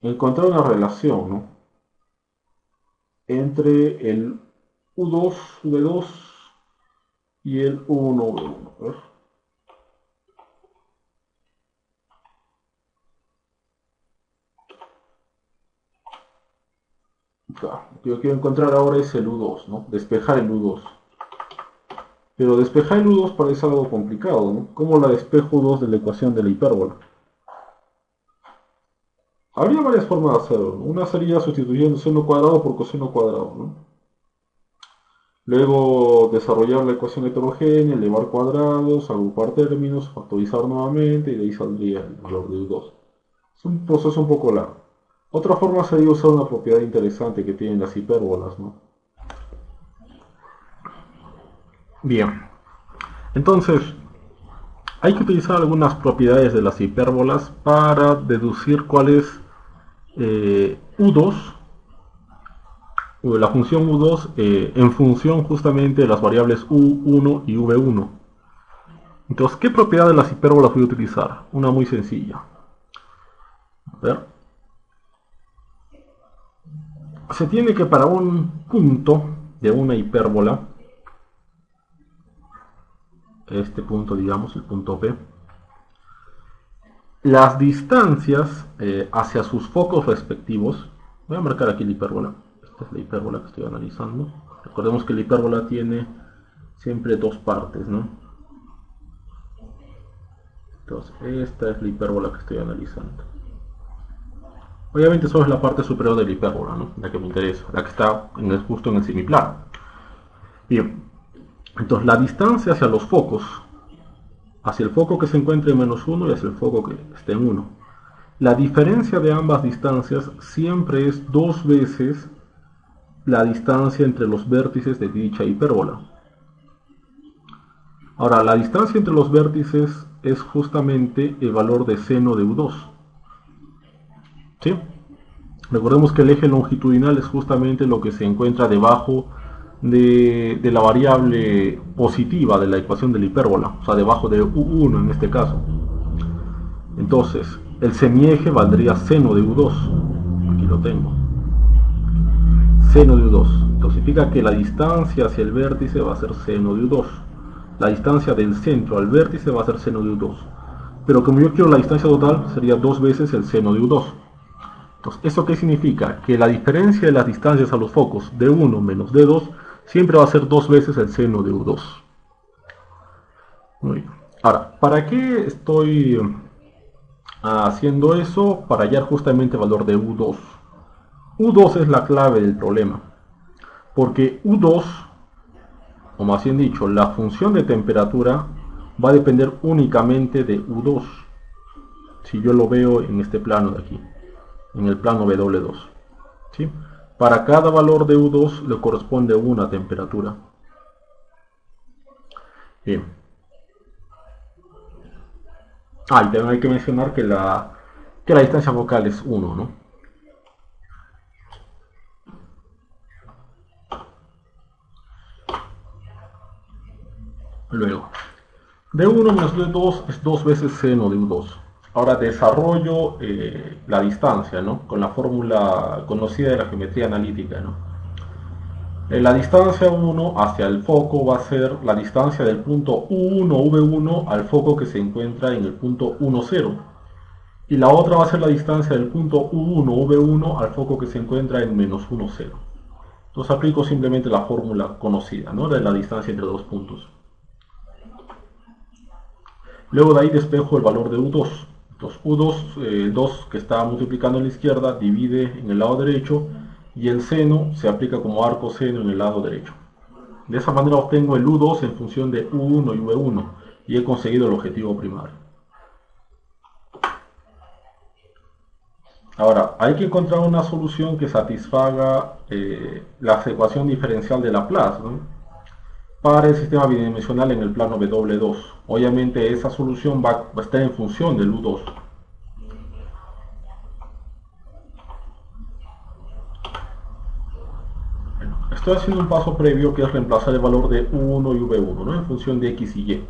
encontrar una relación, ¿no? Entre el U2, V2 y el U1, V1. A ver. Claro, lo que yo quiero encontrar ahora es el U2, ¿no? Despejar el U2. Pero despejar el U2 parece algo complicado, ¿no? ¿Cómo la despejo U2 de la ecuación de la hipérbola? Habría varias formas de hacerlo, ¿no? Una sería sustituyendo seno cuadrado por coseno cuadrado, ¿no? Luego desarrollar la ecuación heterogénea, elevar cuadrados, agrupar términos, factorizar nuevamente y de ahí saldría el valor de U2. Es un proceso un poco largo. Otra forma sería usar una propiedad interesante que tienen las hipérbolas, ¿no? Bien, entonces hay que utilizar algunas propiedades de las hipérbolas para deducir cuál es U2, la función U2 en función justamente de las variables U1 y V1. Entonces, ¿qué propiedad de las hipérbolas voy a utilizar? Una muy sencilla. A ver. Se tiene que para un punto de una hipérbola, este punto digamos, el punto P, las distancias hacia sus focos respectivos, voy a marcar aquí la hipérbola, esta es la hipérbola que estoy analizando, recordemos que la hipérbola tiene siempre dos partes, ¿no? Entonces, esta es la hipérbola que estoy analizando. Obviamente solo es la parte superior de la hipérbola, ¿no? La que me interesa, la que está justo en el semiplano. Bien, entonces la distancia hacia los focos, hacia el foco que se encuentre en menos 1 y hacia el foco que esté en 1, La diferencia de ambas distancias siempre es 2 veces la distancia entre los vértices de dicha hipérbola. Ahora, la distancia entre los vértices es justamente el valor de seno de U2. ¿Sí? Recordemos que el eje longitudinal es justamente lo que se encuentra debajo de la variable positiva de la ecuación de la hipérbola, o sea, debajo de U1 en este caso. Entonces, el semieje valdría seno de U2. Aquí lo tengo. Seno de U2. Entonces significa que la distancia hacia el vértice va a ser seno de U2. La distancia del centro al vértice va a ser seno de U2. Pero como yo quiero la distancia total, sería 2 veces el seno de U2. Entonces, ¿eso qué significa? Que la diferencia de las distancias a los focos de 1 menos de 2 siempre va a ser 2 veces el seno de U2. Muy bien. Ahora, ¿para qué estoy haciendo eso? Para hallar justamente el valor de U2. U2 es la clave del problema. Porque U2, o más bien dicho, la función de temperatura va a depender únicamente de U2. Si yo lo veo en este plano de aquí, en el plano W2. ¿Sí? Para cada valor de U2 le corresponde una temperatura. Bien. Y también hay que mencionar que la distancia focal es 1, ¿no? Luego, de 1 menos de 2 es 2 veces seno de U2. Ahora desarrollo la distancia, ¿no? Con la fórmula conocida de la geometría analítica, ¿no? La distancia 1 hacia el foco va a ser la distancia del punto U1, V1 al foco que se encuentra en el punto 1, 0. Y la otra va a ser la distancia del punto U1, V1 al foco que se encuentra en menos 1, 0. Entonces aplico simplemente la fórmula conocida, ¿no? De la distancia entre dos puntos. Luego de ahí despejo el valor de U2. Entonces U2, 2 que está multiplicando en la izquierda, divide en el lado derecho y el seno se aplica como arco seno en el lado derecho. De esa manera obtengo el U2 en función de U1 y V1 y he conseguido el objetivo primario. Ahora, hay que encontrar una solución que satisfaga la ecuación diferencial de Laplace, ¿no? Para el sistema bidimensional en el plano W2. Obviamente esa solución va a estar en función del U2. Bueno, estoy haciendo un paso previo que es reemplazar el valor de U1 y V1, ¿no? En función de X y Y.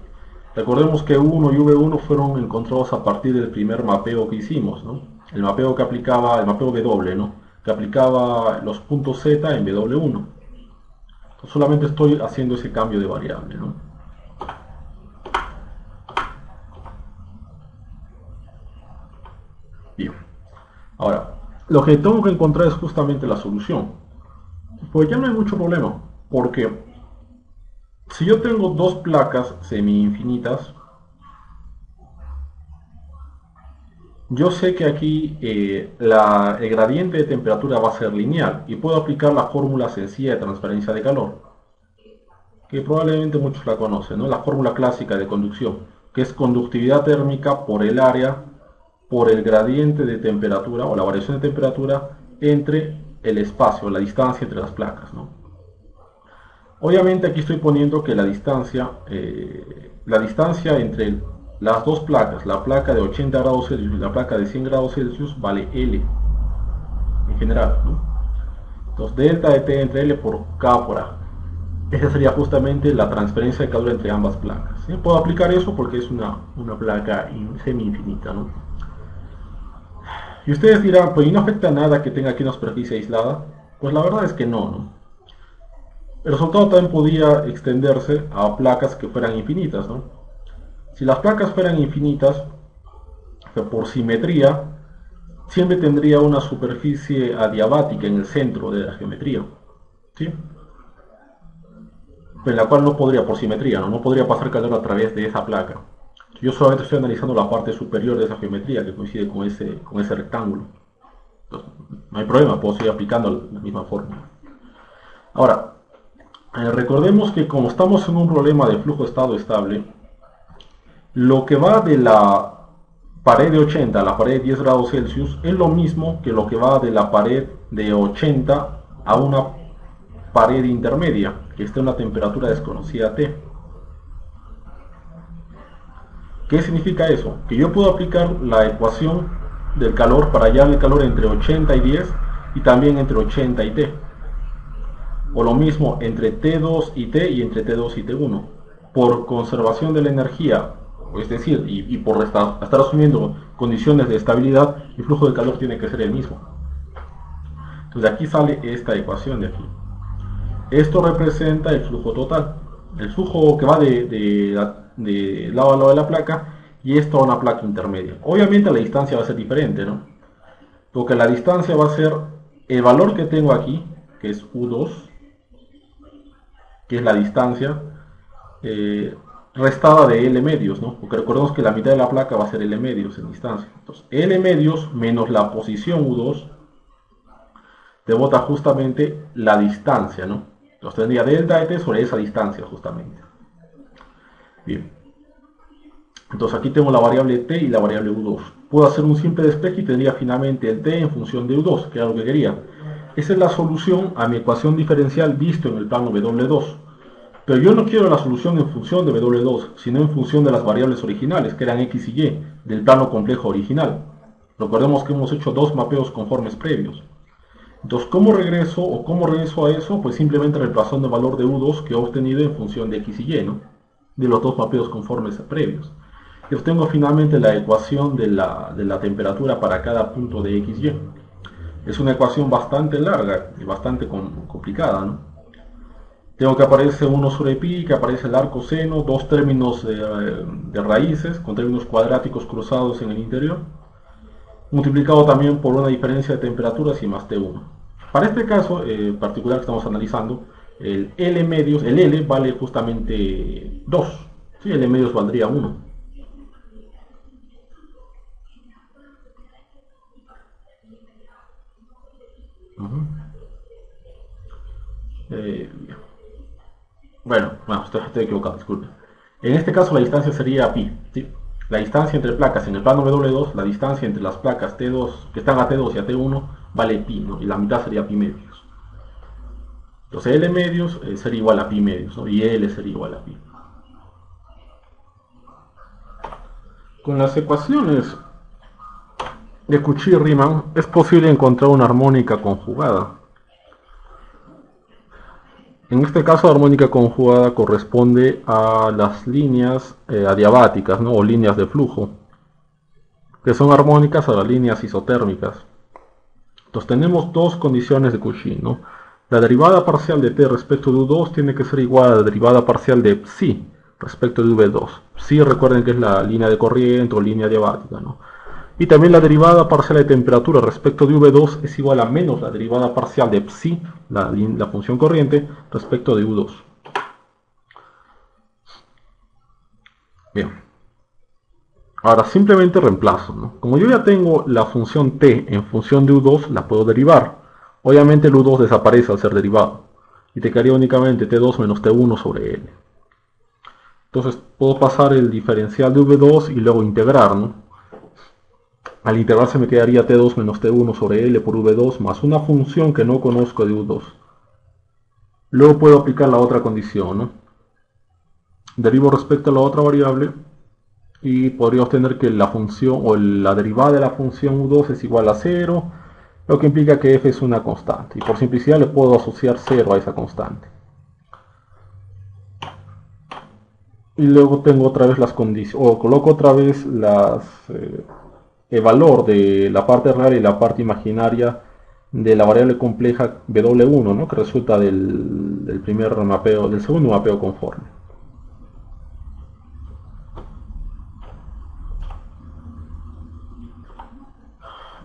Recordemos que U1 y V1 fueron encontrados a partir del primer mapeo que hicimos, ¿no? El mapeo que aplicaba, el mapeo W, ¿no? Que aplicaba los puntos Z en W1. Entonces, solamente estoy haciendo ese cambio de variable, ¿no? Bien. Ahora, lo que tengo que encontrar es justamente la solución. Pues ya no hay mucho problema, porque si yo tengo dos placas semi-infinitas, yo sé que aquí el gradiente de temperatura va a ser lineal y puedo aplicar la fórmula sencilla de transferencia de calor, que probablemente muchos la conocen, ¿no? La fórmula clásica de conducción, que es conductividad térmica por el área por el gradiente de temperatura o la variación de temperatura entre el espacio, la distancia entre las placas, ¿no? Obviamente aquí estoy poniendo que la distancia entre las dos placas, la placa de 80 grados Celsius y la placa de 100 grados Celsius, vale L en general, ¿no? Entonces delta de T entre L por K por A. Esa sería justamente la transferencia de calor entre ambas placas. ¿Sí? Puedo aplicar eso porque es una placa semi-infinita, ¿no? Y ustedes dirán, pues ¿y no afecta nada que tenga aquí una superficie aislada? Pues la verdad es que no, ¿no? El resultado también podría extenderse a placas que fueran infinitas, ¿no? Si las placas fueran infinitas, por simetría, siempre tendría una superficie adiabática en el centro de la geometría, ¿sí? En la cual no podría, por simetría, ¿no? No podría pasar calor a través de esa placa. Yo solamente estoy analizando la parte superior de esa geometría que coincide con ese rectángulo. Entonces, no hay problema, puedo seguir aplicando la misma fórmula. Ahora, recordemos que como estamos en un problema de flujo estado estable, lo que va de la pared de 80 a la pared de 10 grados Celsius es lo mismo que lo que va de la pared de 80 a una pared intermedia que esté a una temperatura desconocida T. ¿Qué significa eso? Que yo puedo aplicar la ecuación del calor para hallar el calor entre 80 y 10 y también entre 80 y T. O lo mismo entre T2 y T y entre T2 y T1. Por conservación de la energía, es decir, y por estar asumiendo condiciones de estabilidad, el flujo de calor tiene que ser el mismo. Entonces de aquí sale esta ecuación de aquí. Esto representa el flujo total, el flujo que va de lado a lado de la placa, y esto a una placa intermedia. Obviamente la distancia va a ser diferente, ¿no? Porque la distancia va a ser el valor que tengo aquí, que es U2, que es la distancia, restada de L medios, ¿no? Porque recordemos que la mitad de la placa va a ser L medios en distancia. Entonces, L medios menos la posición U2 te bota justamente la distancia, ¿no? Entonces tendría delta de T sobre esa distancia justamente. Bien. Entonces aquí tengo la variable T y la variable U2. Puedo hacer un simple despeje y tendría finalmente el T en función de U2, que era lo que quería. Esa es la solución a mi ecuación diferencial visto en el plano W2. Pero yo no quiero la solución en función de W2, sino en función de las variables originales, que eran X y Y, del plano complejo original. Recordemos que hemos hecho dos mapeos conformes previos. Entonces, ¿cómo regreso a eso? Pues simplemente reemplazando el valor de U2 que he obtenido en función de X y Y, ¿no? De los dos mapeos conformes previos. Y obtengo finalmente la ecuación de la temperatura para cada punto de X y. Es una ecuación bastante larga y bastante complicada, ¿no? Tengo que aparece 1 sobre pi, que aparece el arco seno, dos términos de raíces con términos cuadráticos cruzados en el interior, multiplicado también por una diferencia de temperaturas y más T1. Para este caso particular que estamos analizando, el L medios, el L vale justamente 2, ¿sí? L medios valdría 1. Bueno, estoy equivocado, disculpe. En este caso la distancia sería pi, ¿sí? La distancia entre placas en el plano W2, la distancia entre las placas T2 que están a T2 y a T1 vale pi, ¿no? Y la mitad sería pi medios. Entonces L medios sería igual a pi medios, ¿no? Y L sería igual a pi. Con las ecuaciones de Cauchy-Riemann es posible encontrar una armónica conjugada. En este caso, la armónica conjugada corresponde a las líneas adiabáticas, ¿no? O líneas de flujo, que son armónicas a las líneas isotérmicas. Entonces tenemos dos condiciones de Cauchy, ¿no? La derivada parcial de t respecto de u2 tiene que ser igual a la derivada parcial de psi respecto de v2. Psi, recuerden que es la línea de corriente o línea adiabática, ¿no? Y también la derivada parcial de temperatura respecto de V2 es igual a menos la derivada parcial de psi, la función corriente, respecto de U2. Bien. Ahora simplemente reemplazo, ¿no? Como yo ya tengo la función t en función de U2, la puedo derivar. Obviamente el U2 desaparece al ser derivado. Y te quedaría únicamente T2 menos T1 sobre L. Entonces puedo pasar el diferencial de V2 y luego integrar, ¿no? Al integrarse me quedaría T2 menos T1 sobre L por V2 más una función que no conozco de U2. Luego puedo aplicar la otra condición, ¿no? Derivo respecto a la otra variable y podría obtener que la función o la derivada de la función U2 es igual a 0, lo que implica que f es una constante. Y por simplicidad le puedo asociar 0 a esa constante. Y luego tengo otra vez las condiciones, o coloco otra vez el valor de la parte real y la parte imaginaria de la variable compleja W1, ¿no? Que resulta del primer mapeo, del segundo mapeo conforme.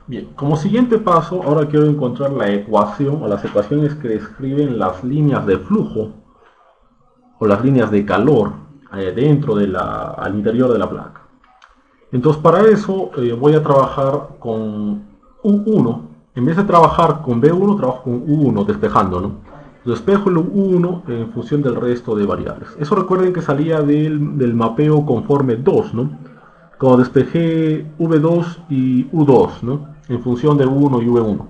Bien, como siguiente paso, ahora quiero encontrar la ecuación o las ecuaciones que describen las líneas de flujo o las líneas de calor dentro al interior de la placa. Entonces para eso voy a trabajar con U1. En vez de trabajar con B1, trabajo con U1 despejando, ¿no? Despejo el U1 en función del resto de variables. Eso recuerden que salía del mapeo conforme 2, ¿no? Cuando despejé V2 y U2, ¿no? En función de U1 y V1.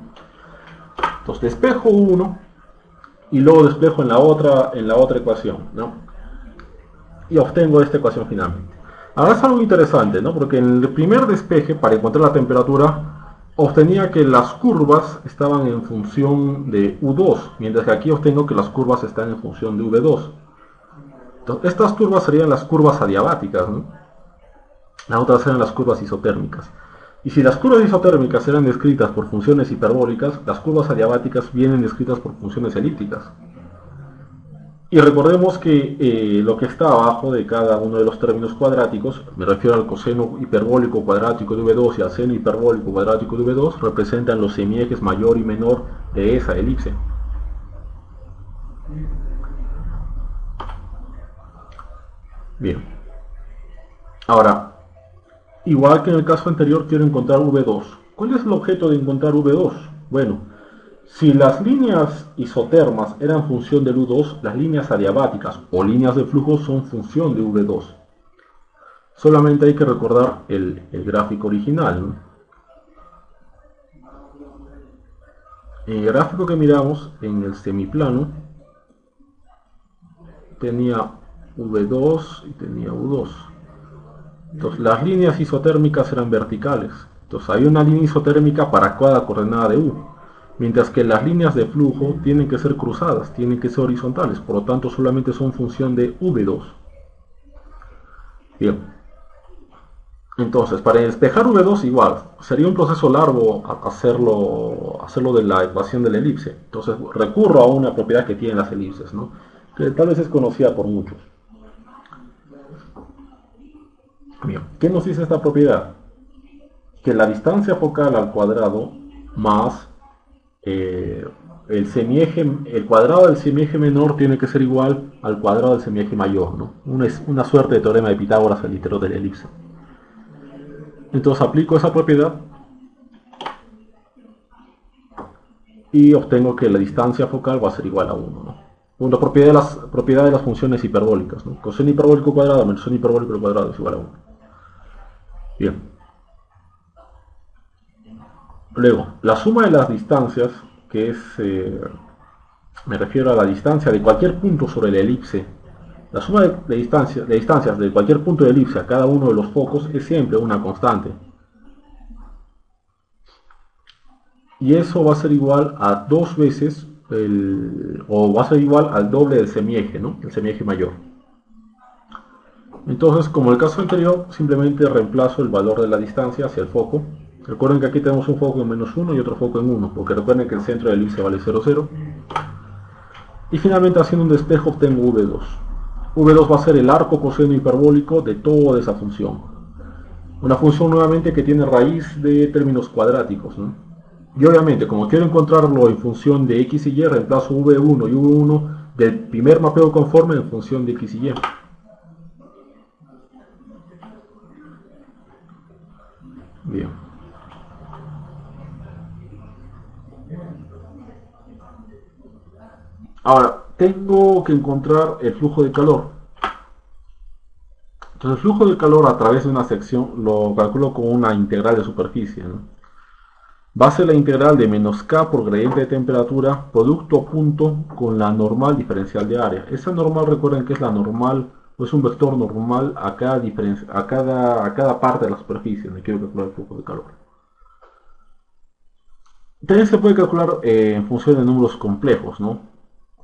Entonces despejo U1 y luego despejo en la otra ecuación, ¿no? Y obtengo esta ecuación finalmente. Ahora es algo interesante, ¿no? Porque en el primer despeje, para encontrar la temperatura, obtenía que las curvas estaban en función de U2, mientras que aquí obtengo que las curvas están en función de V2. Entonces, estas curvas serían las curvas adiabáticas, ¿no? Las otras eran las curvas isotérmicas. Y si las curvas isotérmicas eran descritas por funciones hiperbólicas, las curvas adiabáticas vienen descritas por funciones elípticas. Y recordemos que lo que está abajo de cada uno de los términos cuadráticos, me refiero al coseno hiperbólico cuadrático de V2 y al seno hiperbólico cuadrático de V2, representan los semiejes mayor y menor de esa elipse. Bien. Ahora, igual que en el caso anterior, quiero encontrar V2. ¿Cuál es el objeto de encontrar V2? Bueno, si las líneas isotermas eran función del U2, las líneas adiabáticas o líneas de flujo son función de V2. Solamente hay que recordar el gráfico original, ¿no? En el gráfico que miramos en el semiplano tenía V2 y tenía U2. Entonces las líneas isotérmicas eran verticales. Entonces hay una línea isotérmica para cada coordenada de U. Mientras que las líneas de flujo tienen que ser cruzadas, tienen que ser horizontales. Por lo tanto solamente son función de V2. Bien. Entonces, para despejar V2 igual, sería un proceso largo hacerlo de la ecuación de la elipse. Entonces recurro a una propiedad que tienen las elipses, ¿no? Que tal vez es conocida por muchos. Bien, ¿qué nos dice esta propiedad? Que la distancia focal al cuadrado más el cuadrado del semieje menor tiene que ser igual al cuadrado del semieje mayor, ¿no? Una suerte de teorema de Pitágoras al interior de la elipse. Entonces aplico esa propiedad y obtengo que la distancia focal va a ser igual a 1, ¿no? Una propiedad de las funciones hiperbólicas, ¿no? Coseno hiperbólico cuadrado menos seno hiperbólico cuadrado es igual a 1. Bien. Luego, la suma de las distancias, que es, me refiero a la distancia de cualquier punto sobre la elipse, la suma de distancias de cualquier punto de elipse a cada uno de los focos es siempre una constante. Y eso va a ser igual a 2 veces, o va a ser igual al doble del semieje, ¿no? El semieje mayor. Entonces, como en el caso anterior, simplemente reemplazo el valor de la distancia hacia el foco. Recuerden que aquí tenemos un foco en menos 1 y otro foco en 1, porque recuerden que el centro de la elipse vale 0, 0. Y finalmente, haciendo un despejo, obtengo V2. V2 va a ser el arco coseno hiperbólico de toda esa función. Una función nuevamente que tiene raíz de términos cuadráticos, ¿no? Y obviamente, como quiero encontrarlo en función de x y y, reemplazo V1 y V1 del primer mapeo conforme en función de x y y. Bien. Ahora, tengo que encontrar el flujo de calor. Entonces, el flujo de calor a través de una sección lo calculo con una integral de superficie, ¿no? Va a ser la integral de menos k por gradiente de temperatura, producto punto con la normal diferencial de área. Esa normal, recuerden que es la normal, o es un vector normal a cada parte de la superficie donde quiero calcular el flujo de calor. También se puede calcular en función de números complejos, ¿no?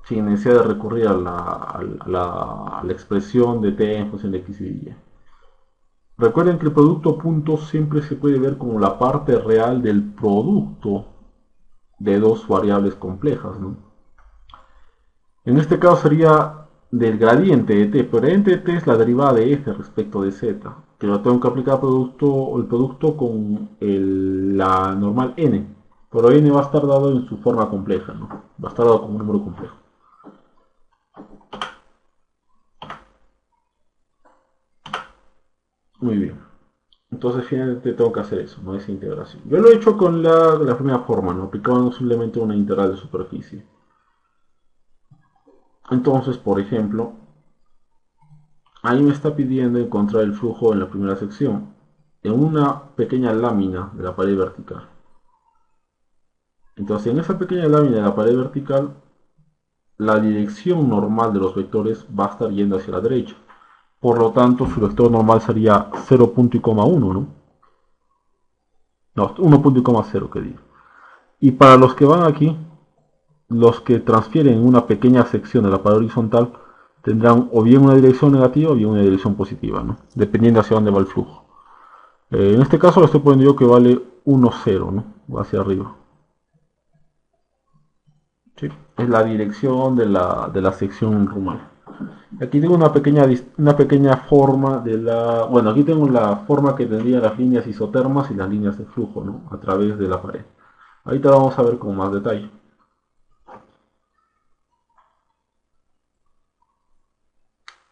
Sin necesidad de recurrir a la expresión de t en función de x y y. Recuerden que el producto punto siempre se puede ver como la parte real del producto de dos variables complejas, ¿no? En este caso sería del gradiente de t, pero el gradiente de t es la derivada de f respecto de z, que lo tengo que aplicar el producto con la normal n, pero n va a estar dado en su forma compleja, ¿no? Va a estar dado como un número complejo. Muy bien. Entonces finalmente tengo que hacer eso, ¿no? Esa integración. Yo lo he hecho con la primera forma, ¿no? Aplicando simplemente una integral de superficie. Entonces, por ejemplo, ahí me está pidiendo encontrar el flujo en la primera sección. en una pequeña lámina de la pared vertical. Entonces, en esa pequeña lámina de la pared vertical, la dirección normal de los vectores va a estar yendo hacia la derecha. Por lo tanto, su vector normal sería 0.1, ¿no? No, 1.0 que digo. Y para los que van aquí, los que transfieren una pequeña sección de la pared horizontal tendrán o bien una dirección negativa o bien una dirección positiva, ¿no? Dependiendo hacia dónde va el flujo. En este caso le estoy poniendo yo que vale 1,0, ¿no? Va hacia arriba. ¿Sí? Es la dirección de la sección rumal. Aquí tengo una pequeña forma de la... Bueno, aquí tengo la forma que tendrían las líneas isotermas y las líneas de flujo, ¿no? A través de la pared. Ahorita lo vamos a ver con más detalle.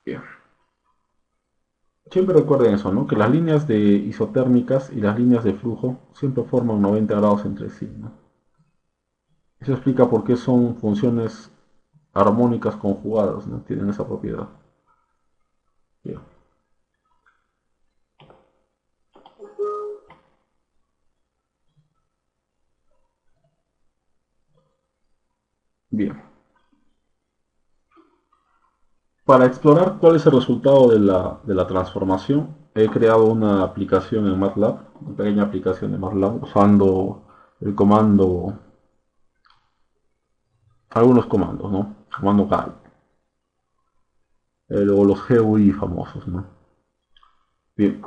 Bien. Siempre recuerden eso, ¿no? Que las líneas de isotérmicas y las líneas de flujo siempre forman 90 grados entre sí, ¿no? Eso explica por qué son funciones armónicas conjugadas, ¿no? Tienen esa propiedad. Bien. Bien. Para explorar cuál es el resultado de la transformación, he creado una aplicación en MATLAB, una pequeña aplicación de MATLAB, usando el comando, algunos comandos, ¿no? Comando cal, luego los GUI famosos, ¿no? Bien,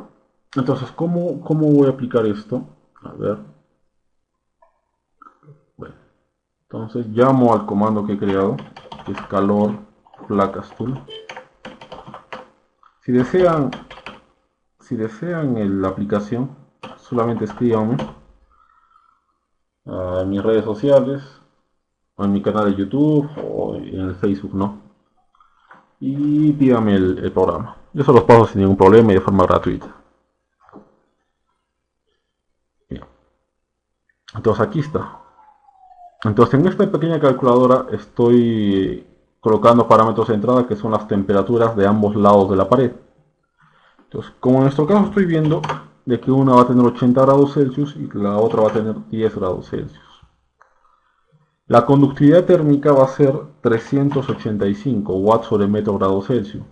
entonces, ¿cómo voy a aplicar esto? A ver, bueno, entonces llamo al comando que he creado, que es calor placas tool. Si desean, si desean la aplicación, solamente escríbanme en mis redes sociales, o en mi canal de YouTube, o en el Facebook, ¿no? Y pídame el programa. Yo se los paso sin ningún problema y de forma gratuita. Bien. Entonces aquí está. Entonces en esta pequeña calculadora estoy colocando parámetros de entrada que son las temperaturas de ambos lados de la pared. Entonces, como en nuestro caso estoy viendo de que una va a tener 80 grados Celsius y la otra va a tener 10 grados Celsius. La conductividad térmica va a ser 385 watts sobre metro grado Celsius.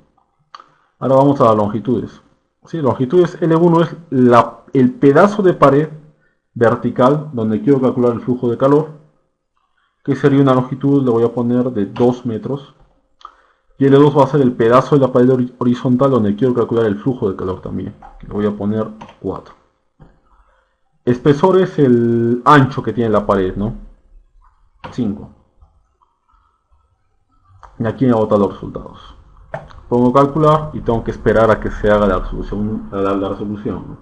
Ahora vamos a las longitudes. Sí, longitudes L1 es el pedazo de pared vertical donde quiero calcular el flujo de calor, que sería una longitud, le voy a poner de 2 metros. Y L2 va a ser el pedazo de la pared horizontal donde quiero calcular el flujo de calor también. Le voy a poner 4. Espesor es el ancho que tiene la pared, ¿no? 5. Y aquí me botan los resultados. Pongo calcular y tengo que esperar a que se haga la resolución. ¿No?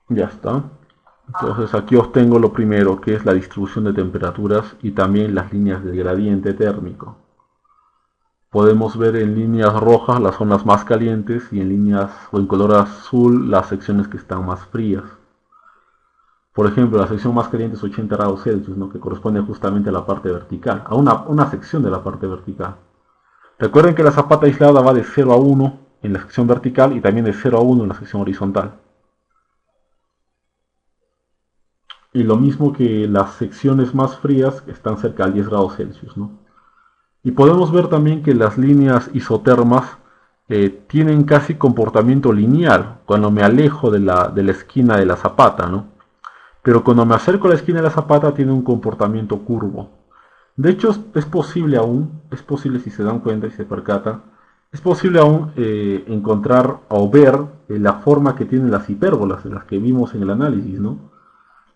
Ya está. Entonces aquí obtengo lo primero, que es la distribución de temperaturas y también las líneas del gradiente térmico. Podemos ver en líneas rojas las zonas más calientes y en líneas o en color azul las secciones que están más frías. Por ejemplo, la sección más caliente es 80 grados Celsius, ¿no? Que corresponde justamente a la parte vertical, a una sección de la parte vertical. Recuerden que la zapata aislada va de 0 a 1 en la sección vertical y también de 0 a 1 en la sección horizontal. Y lo mismo que las secciones más frías que están cerca de 10 grados Celsius, ¿no? Y podemos ver también que las líneas isotermas tienen casi comportamiento lineal cuando me alejo de la esquina de la zapata, ¿no? Pero cuando me acerco a la esquina de la zapata tiene un comportamiento curvo. De hecho, es posible aún, es posible si se dan cuenta y se percatan, es posible aún encontrar o ver la forma que tienen las hipérbolas, de las que vimos en el análisis, ¿no?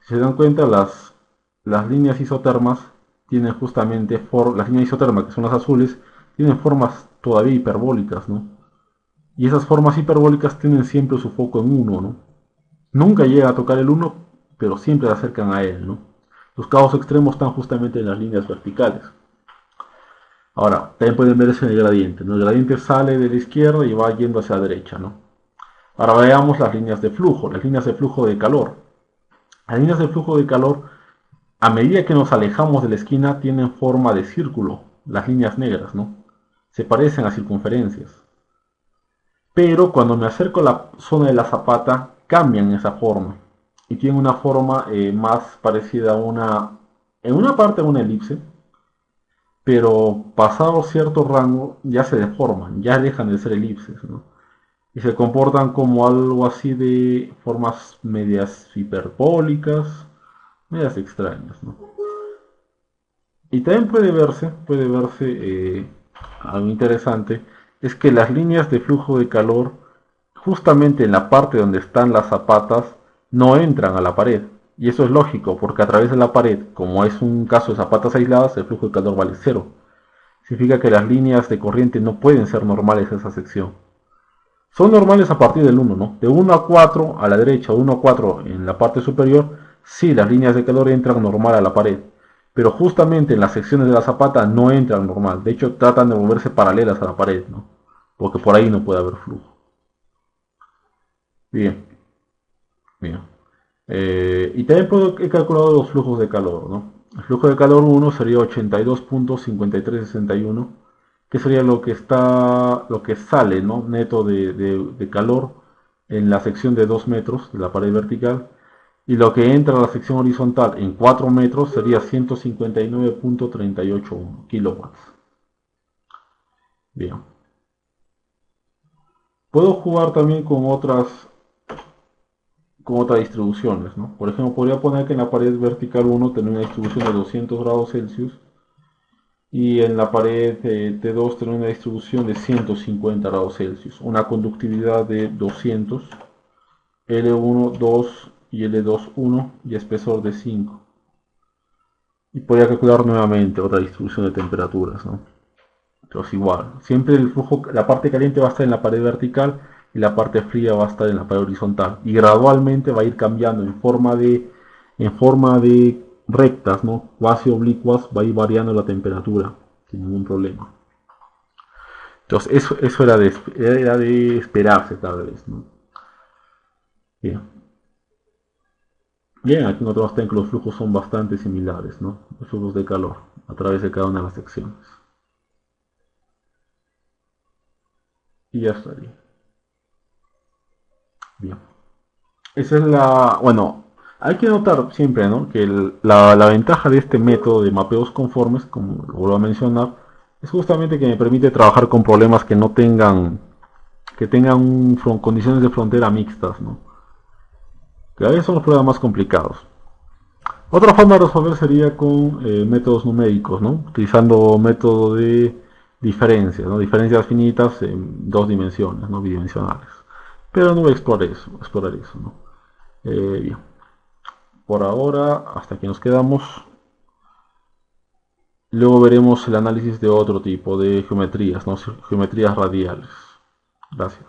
Si se dan cuenta, las líneas isotermas tienen justamente, las líneas isotermas, que son las azules, tienen formas todavía hiperbólicas, ¿no? Y esas formas hiperbólicas tienen siempre su foco en 1, ¿no? Nunca llega a tocar el 1, pero siempre se acercan a él, ¿no? Los casos extremos están justamente en las líneas verticales. Ahora, también pueden ver eso en el gradiente, ¿no? El gradiente sale de la izquierda y va yendo hacia la derecha, ¿no? Ahora veamos las líneas de flujo, las líneas de flujo de calor. Las líneas de flujo de calor, a medida que nos alejamos de la esquina, tienen forma de círculo, las líneas negras, ¿no? Se parecen a circunferencias. pero cuando me acerco a la zona de la zapata cambian esa forma y tienen una forma más parecida a en una parte a una elipse, pero pasado cierto rango ya se deforman, ya dejan de ser elipses, ¿no? Y se comportan como algo así de formas medias hiperbólicas, medias extrañas, ¿no? Y también algo interesante, es que las líneas de flujo de calor, justamente en la parte donde están las zapatas, no entran a la pared. Y eso es lógico, porque a través de la pared, como es un caso de zapatas aisladas, el flujo de calor vale cero. Significa que las líneas de corriente no pueden ser normales en esa sección. Son normales a partir del 1, ¿no? De 1 a 4 a la derecha, 1 a 4 en la parte superior, sí, las líneas de calor entran normal a la pared. Pero justamente en las secciones de la zapata no entran normal. De hecho, tratan de moverse paralelas a la pared, ¿no? Porque por ahí no puede haber flujo. Bien, bien. Y también he calculado los flujos de calor, ¿no? El flujo de calor 1 sería 82.5361, que sería lo que sale, ¿no? Neto de calor en la sección de 2 metros de la pared vertical. Y lo que entra a la sección horizontal en 4 metros sería 159.381 kilowatts. Bien. Puedo jugar también con otras distribuciones, ¿no? Por ejemplo, podría poner que en la pared vertical 1 tener una distribución de 200 grados Celsius y en la pared T2 tener una distribución de 150 grados Celsius, una conductividad de 200, L1 2 y L2 1 y espesor de 5. Y podría calcular nuevamente otra distribución de temperaturas, ¿no? Entonces igual, siempre el flujo, la parte caliente va a estar en la pared vertical y la parte fría va a estar en la pared horizontal. Y gradualmente va a ir cambiando en forma de rectas, ¿no? Cuasi oblicuas, va a ir variando la temperatura sin ningún problema. Entonces eso era de esperarse tal vez, ¿no? Bien. Bien, aquí nosotros tenemos que los flujos son bastante similares, ¿no? Los flujos de calor a través de cada una de las secciones. Y ya estaría. Bien. Esa es bueno, hay que notar siempre, ¿no? Que la ventaja de este método de mapeos conformes, como lo vuelvo a mencionar, es justamente que me permite trabajar con problemas que tengan condiciones de frontera mixtas, ¿no? Que a veces son los problemas más complicados. Otra forma de resolver sería con métodos numéricos, ¿no? Utilizando método de diferencias, ¿no? Diferencias finitas en dos dimensiones, ¿no? Bidimensionales. Pero no voy a explorar eso, ¿no? Bien. Por ahora, hasta aquí nos quedamos. Luego veremos el análisis de otro tipo de geometrías, ¿no? Geometrías radiales. Gracias.